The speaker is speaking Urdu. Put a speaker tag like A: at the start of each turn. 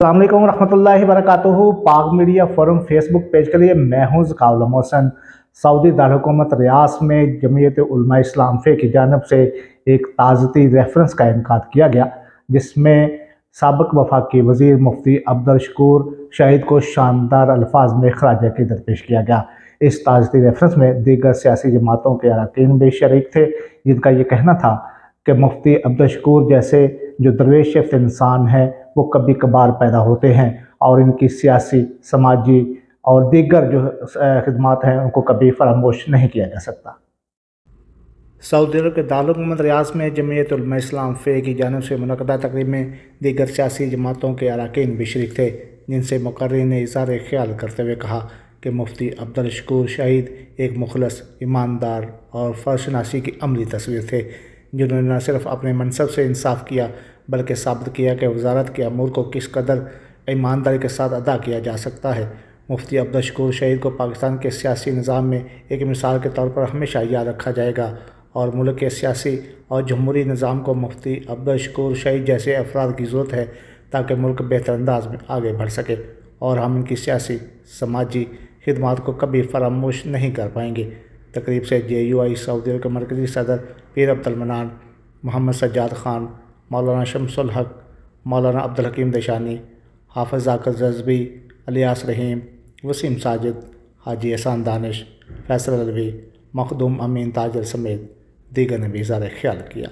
A: السلام علیکم ورحمۃ اللہ وبرکاتہ۔ پاک میڈیا فورم فیس بک پیج کے لیے میں ہوں ذکاء العلم محسن۔ سعودی دارالحکومت ریاض میں جمعیت علماء اسلام فے کی جانب سے ایک تعزیتی ریفرنس کا انعقاد کیا گیا، جس میں سابق وفاقی وزیر مفتی عبدالشکور شہید کو شاندار الفاظ میں خراج عقیدت پیش کیا گیا۔ اس تعزیتی ریفرنس میں دیگر سیاسی جماعتوں کے اراکین بھی شریک تھے، جن کا یہ کہنا تھا کہ مفتی عبدالشکور جیسے جو درویش انسان ہیں وہ کبھی کبھار پیدا ہوتے ہیں اور ان کی سیاسی، سماجی اور دیگر جو خدمات ہیں ان کو کبھی فراموش نہیں کیا جا سکتا۔ سعودی عرب کے دارالحکومت ریاض میں جمعیت علماء اسلام فے کی جانب سے منعقدہ تقریب میں دیگر سیاسی جماعتوں کے اراکین بھی شریک تھے، جن سے مقررین نے اظہار خیال کرتے ہوئے کہا کہ مفتی عبدالشکور شہید ایک مخلص، ایماندار اور فرض شناسی کی عملی تصویر تھے، جنہوں نے نہ صرف اپنے منصب سے انصاف کیا بلکہ ثابت کیا کہ وزارت کے امور کو کس قدر ایمانداری کے ساتھ ادا کیا جا سکتا ہے۔ مفتی عبدالشکور شہید کو پاکستان کے سیاسی نظام میں ایک مثال کے طور پر ہمیشہ یاد رکھا جائے گا اور ملک کے سیاسی اور جمہوری نظام کو مفتی عبدالشکور شہید جیسے افراد کی ضرورت ہے تاکہ ملک بہتر انداز میں آگے بڑھ سکے، اور ہم ان کی سیاسی، سماجی خدمات کو کبھی فراموش نہیں کر پائیں گے۔ تقریب سے JUI سعودی عرب کے مرکزی صدر پیر عبد المنان، محمد سجاد خان، مولانا شمس الحق، مولانا عبدالحکیم دیشانی، حافظ ذاکر جذبی، الیاس رحیم، وسیم ساجد، حاجی احسان دانش، فیصل علوی، مخدوم امین تاجر سمیت دیگر نے بھی اظہار خیال کیا۔